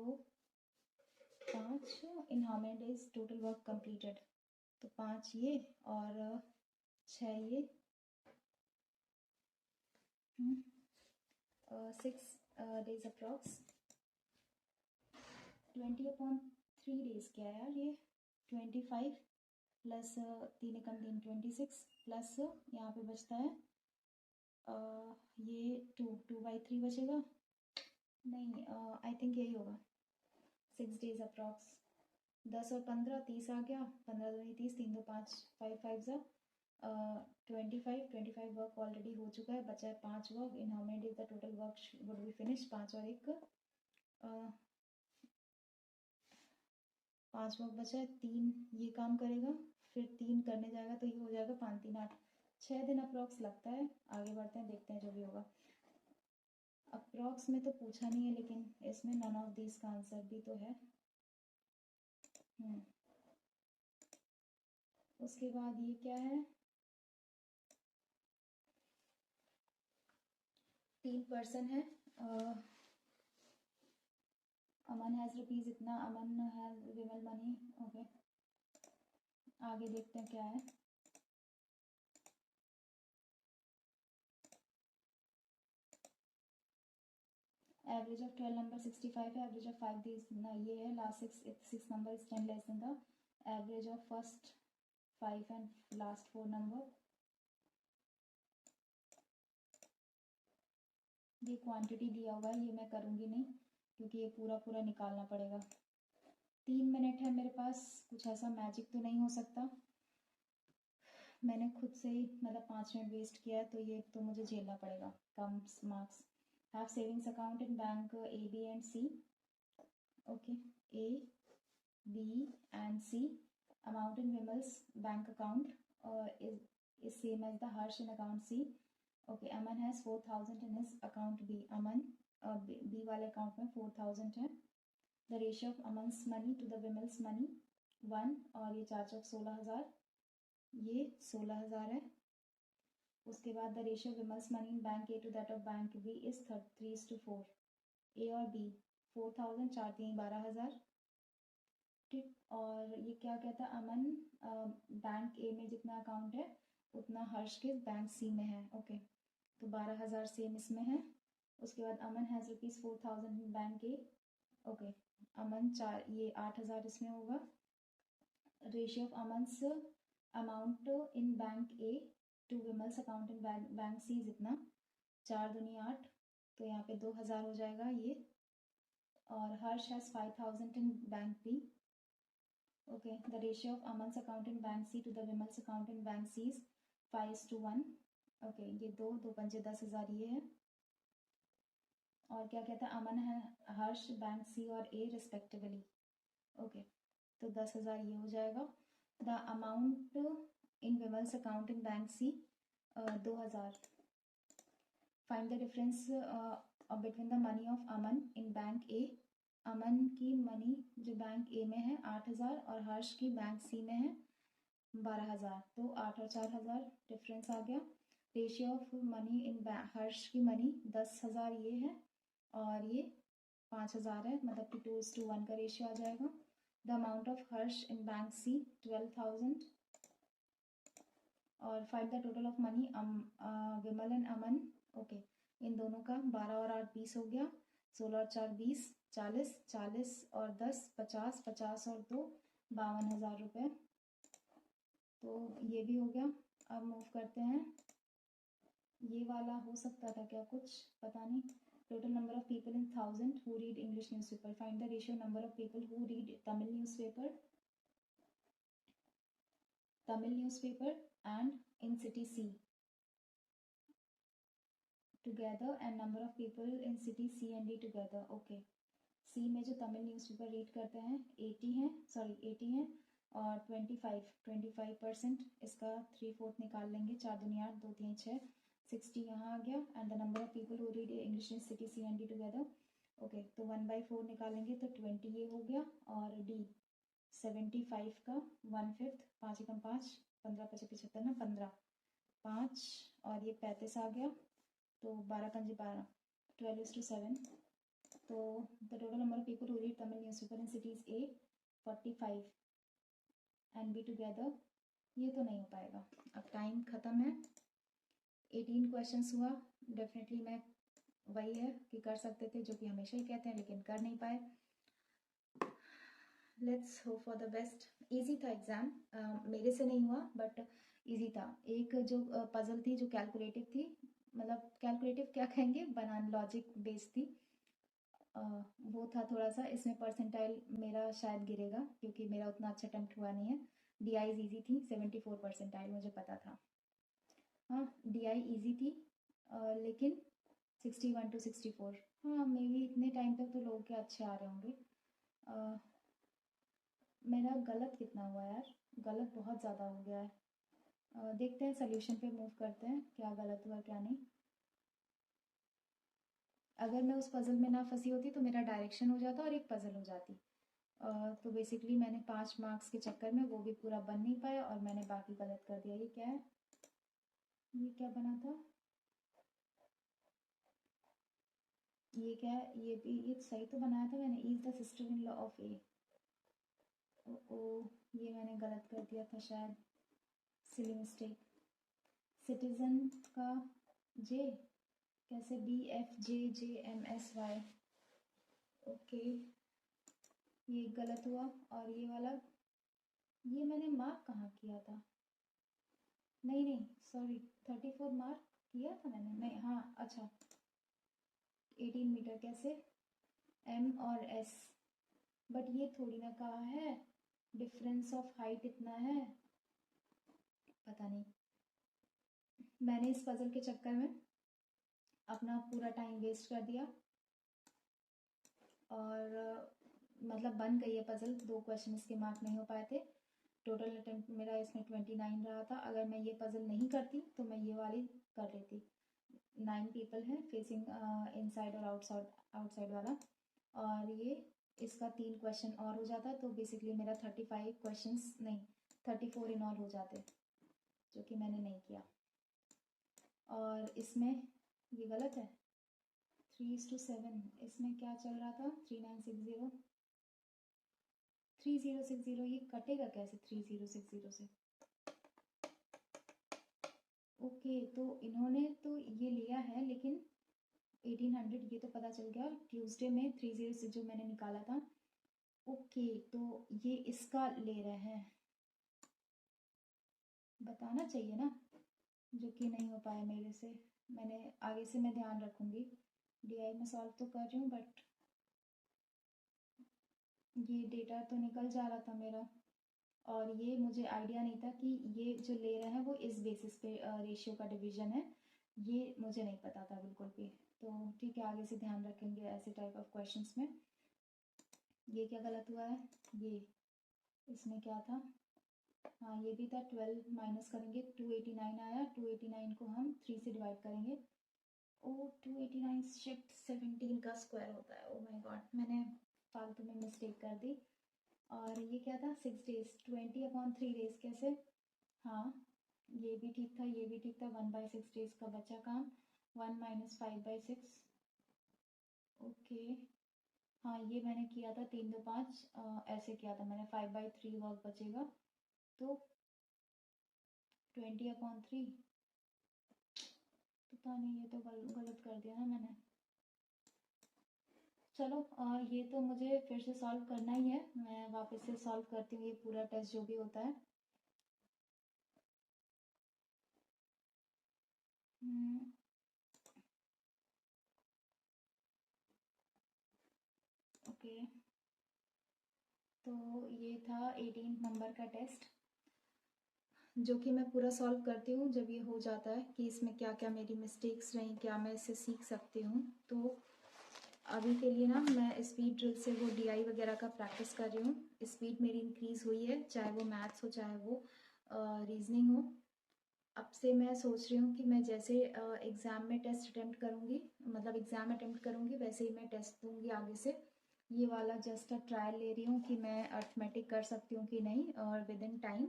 5 in how many days total work completed, तो 5 ये और 6 ये, 6 डेज अप्रॉक्स। 20/3 डेज क्या है यार, ये 25 प्लस 3 एकम 3 26 प्लस यहाँ पे बचता है ये 2/3 बचेगा, नहीं आई थिंक यही होगा, 6 डेज अप्रॉक्स। 10 और 15 30 आ गया, 15 दूनी 30, 3 2 5, 5 5 ज़ा 25 वर्क ऑलरेडी हो चुका है, बचा है 5 work. In how many days the total work would be finish? 5 और 1 5 वर्क बचा है, 3 ये काम करेगा, फिर 3 करने जाएगा तो ये हो जाएगा 5 3 8, 6 दिन अप्रॉक्स लगता है। आगे बढ़ते हैं, देखते हैं जो भी होगा। अप्रॉक्स में तो पूछा नहीं है, लेकिन इसमें नन ऑफ दिस का आंसर भी तो है। उसके बाद ये क्या है, 3 पर्सन है, अमन हैज़ रुपीज़ इतना, अमन हैज़ विमल मनी, ओके। आगे देखते हैं क्या है। एवरेज ऑफ 12 नंबर 65 है, एवरेज ऑफ 5 दिस ये है, last 6 number is 10 less than the average of first 5 and last 4 number. ये क्वांटिटी दिया हुआ है, ये मैं करूँगी नहीं क्योंकि ये पूरा पूरा निकालना पड़ेगा। 3 मिनट है मेरे पास, कुछ ऐसा मैजिक तो नहीं हो सकता, मैंने खुद से ही मतलब 5 मिनट वेस्ट किया है, तो ये तो मुझे झेलना पड़ेगा, कम marks. Have savings account in bank A B and C, okay, A B and C. Amount in Vimal's bank account is same as the Harsh in account C. Okay, Aman has 4,000 in his account B. Aman B वाले account में 4,000 है। The ratio of Aman's money to the Vimal's money 1, और ये 4 चौक 16,000, ये 16,000 है। उसके बाद the ratio of Vimal's money in bank A to that of bank B is 3:4। A और बी 4,000, 4 3 12,000, ठीक। और ये क्या कहता है, अमन बैंक ए में जितना अकाउंट है उतना हर्ष के बैंक सी में है, ओके, तो 12,000 सेम इसमें है। उसके बाद Aman has rupees 4,000 in bank A, okay, Aman 4 ये 8,000 इसमें होगा। Ratio of Aman's amount in bank A to Vimal's account in bank C जितना, 4 दूनी 8, तो यहाँ पे 2,000 हो जाएगा ये। और Harsh has 5,000 in bank B, okay. The ratio of Aman's account in bank C to the Vimal's account in bank C is 5:1, okay, ये 2 पंजे 10,000 ये है। और क्या कहता है, अमन है हर्ष बैंक सी और ए रिस्पेक्टिवली, ओके, तो 10,000 ये हो जाएगा। The amount in Vimal's account in bank C 2,000। Find the difference between the money of Aman in bank A. Aman की मनी जो बैंक ए में है 8,000 और हर्ष की बैंक सी में है 12,000, तो 8 और 4,000 डिफरेंस आ गया। रेशियो ऑफ मनी इन हर्ष की मनी 10,000 ये है और ये 5,000 है, मतलब कि 2:1 का रेशियो आ जाएगा। The amount of Harsh in bank C 12,000, और find the total of money Vimal and Aman, okay, इन दोनों का 12 और 8 20 हो गया, 16 और 4 20, 40, 40 और 10 50, 50 और 2 52,000 रुपये। तो ये भी हो गया। अब मूव करते हैं, ये वाला हो सकता था क्या कुछ, पता नहीं। Total number of people in 1000 who read English newspaper, find the ratio number of people who read Tamil newspaper and in city C together and number of people in city C and D together. Okay, C में जो Tamil newspaper read करते हैं 80 हैं और 25% इसका 3/4 निकाल लेंगे। 4 दूनी 8, 2 3 6, 60 यहाँ आ गया। And the number of people who read English in city C and D together. Okay, तो 1/4 निकालेंगे तो 20 ये हो गया। और डी 75 का 1/5, 5 एकम 5, 15 पचे 75 ना, 15 5 और ये 35 आ गया। तो 12 पंजे 12, 12:7। तो the total number of people who read Tamil newspaper in cities A 45 and be together. ये तो नहीं हो पाएगा। अब टाइम ख़त्म है। 18 क्वेश्चंस हुआ। डेफिनेटली मैं वही है कि कर सकते थे, जो कि हमेशा ही कहते हैं, लेकिन कर नहीं पाए। Let's hope for the best. Easy था एग्ज़ाम, मेरे से नहीं हुआ बट ईजी था। एक जो पजल थी जो कैलकुलेटिव थी, मतलब कैलकुलेटिव क्या कहेंगे, बनान लॉजिक बेस्ड थी, वो था थोड़ा सा। इसमें परसेंटाइल मेरा शायद गिरेगा क्योंकि मेरा उतना अच्छा अटेम्प्ट हुआ नहीं है। DI ईजी थी, 74 परसेंटाइल मुझे पता था। हाँ, DI ईजी थी, लेकिन 61 to 64। हाँ, मे बी इतने टाइम तक तो लोगों के अच्छे आ रहे होंगे। मेरा गलत कितना हुआ यार, गलत बहुत ज़्यादा हो गया है। देखते हैं, सोल्यूशन पे मूव करते हैं, क्या गलत हुआ क्या नहीं। अगर मैं उस पज़ल में ना फंसी होती तो मेरा डायरेक्शन हो जाता और एक पज़ल हो जाती। तो बेसिकली मैंने 5 मार्क्स के चक्कर में वो भी पूरा बन नहीं पाया और मैंने बाकी गलत कर दिया। ये क्या है, ये क्या बना था, ये क्या है, ये भी ये सही तो बनाया था मैंने। Is the sister in law of A. Oh, ये मैंने गलत कर दिया था शायद, सिली मिस्टेक। सिटीजन का जे कैसे, BFJJMSY। ओके, ये गलत हुआ। और ये वाला, ये मैंने मार्क कहाँ किया था, नहीं सॉरी, 34 मार्क किया था मैंने, नहीं हाँ अच्छा, 18 मीटर कैसे, M और S। बट ये थोड़ी ना कहा है डिफरेंस ऑफ हाइट इतना है, पता नहीं। मैंने इस पजल के चक्कर में अपना पूरा टाइम वेस्ट कर दिया और मतलब बन गई है पजल। 2 क्वेश्चन इसके मार्क नहीं हो पाए थे। टोटल अटेम्प्ट मेरा इसमें 29 रहा था। अगर मैं ये पजल नहीं करती तो मैं ये वाली कर लेती। 9 पीपल हैं फेसिंग इनसाइड और आउटसाइड वाला, और ये इसका 3 क्वेश्चन और हो जाता तो बेसिकली मेरा 35 क्वेश्चंस नहीं 34 इन ऑल हो जाते, जो कि मैंने नहीं किया। और इसमें ये गलत है, 3:7। इसमें क्या चल रहा था, 3960 3060। ये कटेगा कैसे 3060 से। ओके, तो इन्होंने तो ये लिया है, लेकिन 1800 ये तो पता चल गया ट्यूसडे में 306 जो मैंने निकाला था। ओके, तो ये इसका ले रहे हैं, बताना चाहिए ना, जो कि नहीं हो पाया मेरे से। मैंने आगे से मैं ध्यान रखूँगी। DI में सॉल्व तो कर रही हूँ बट ये डेटा तो निकल जा रहा था मेरा, और ये मुझे आइडिया नहीं था कि ये जो ले रहे हैं वो इस बेसिस पे रेशियो का डिवीज़न है, ये मुझे नहीं पता था बिल्कुल भी। तो ठीक है, आगे से ध्यान रखेंगे ऐसे टाइप ऑफ क्वेश्चंस में। ये क्या गलत हुआ है, ये इसमें क्या था, हाँ ये भी था। 12 माइनस करेंगे 289 आया, 289 को हम 3 से डिवाइड करेंगे। ओ 289 शिफ्ट 17 का स्क्वायर होता है। ओ माय गॉड, मैंने फालतू में मिस्टेक कर दी। और ये क्या था, 6 डेज 20/3 डेज कैसे, हाँ ये भी ठीक था, ये भी ठीक था। 1/6 डेज का बचा काम, 1 - 5/6। ओके, हाँ ये मैंने किया था 3 2 5 ऐसे किया था मैंने। 5/3 वर्क बचेगा, तो 20/3, पता नहीं ये तो गलत कर दिया ना मैंने। चलो ये तो मुझे फिर से सॉल्व करना ही है, मैं वापस से सॉल्व करती हूँ ये पूरा टेस्ट जो भी होता है। ओके, तो ये था 18 नंबर का टेस्ट, जो कि मैं पूरा सॉल्व करती हूँ जब ये हो जाता है कि इसमें क्या क्या मेरी मिस्टेक्स रहीं, क्या मैं इससे सीख सकती हूँ। तो अभी के लिए ना मैं स्पीड ड्रिल से वो डीआई वगैरह का प्रैक्टिस कर रही हूँ। स्पीड मेरी इंक्रीज़ हुई है, चाहे वो मैथ्स हो चाहे वो रीजनिंग हो। अब से मैं सोच रही हूँ कि मैं जैसे एग्ज़ाम में टेस्ट अटेम्प्ट करूँगी, मतलब एग्ज़ाम अटेम्प्ट करूँगी, वैसे ही मैं टेस्ट दूँगी आगे से। ये वाला जस्ट अ ट्रायल ले रही हूँ कि मैं अर्थमेटिक कर सकती हूँ कि नहीं और विद इन टाइम।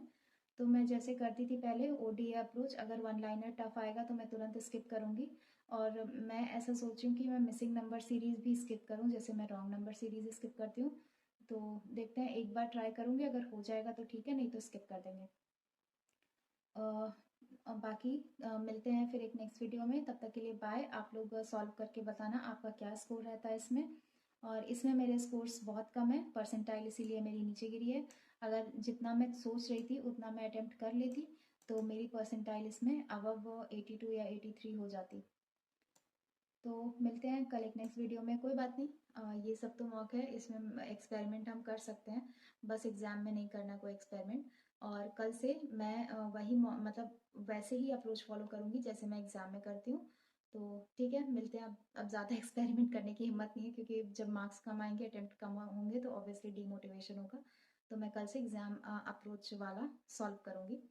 तो मैं जैसे करती थी पहले ओडीए अप्रोच, अगर वन लाइनर टफ आएगा तो मैं तुरंत स्किप करूँगी। और मैं ऐसा सोच रही हूँ कि मैं मिसिंग नंबर सीरीज़ भी स्किप करूँ, जैसे मैं रॉन्ग नंबर सीरीज़ स्किप करती हूँ। तो देखते हैं, एक बार ट्राई करूँगी, अगर हो जाएगा तो ठीक है, नहीं तो स्किप कर देंगे। बाकी मिलते हैं फिर एक नेक्स्ट वीडियो में, तब तक के लिए बाय। आप लोग सॉल्व करके बताना आपका क्या स्कोर रहता है इसमें। और इसमें मेरे स्कोर्स बहुत कम है, परसेंटाइल इसीलिए मेरी नीचे गिरी है। अगर जितना मैं सोच रही थी उतना मैं अटेम्प्ट कर लेती तो मेरी परसेंटाइल इसमें अबव 82 या 83 हो जाती। तो मिलते हैं कल एक नेक्स्ट वीडियो में। कोई बात नहीं, ये सब तो मौक है, इसमें एक्सपेरिमेंट हम कर सकते हैं, बस एग्ज़ाम में नहीं करना कोई एक्सपेरिमेंट। और कल से मैं वही मतलब वैसे ही अप्रोच फॉलो करूँगी जैसे मैं एग्ज़ाम में करती हूँ। तो ठीक है, मिलते हैं। अब ज़्यादा एक्सपेरिमेंट करने की हिम्मत नहीं है, क्योंकि जब मार्क्स कम आएंगे, अटेम्प्ट कम होंगे, तो ऑब्वियसली डीमोटिवेशन होगा। तो मैं कल से एग्ज़ाम अप्रोच वाला सॉल्व करूँगी।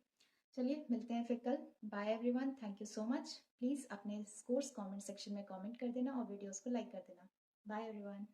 चलिए मिलते हैं फिर कल। Bye everyone, thank you so much. Please अपने स्कोर्स कमेंट सेक्शन में कमेंट कर देना और वीडियोस को लाइक कर देना। Bye everyone.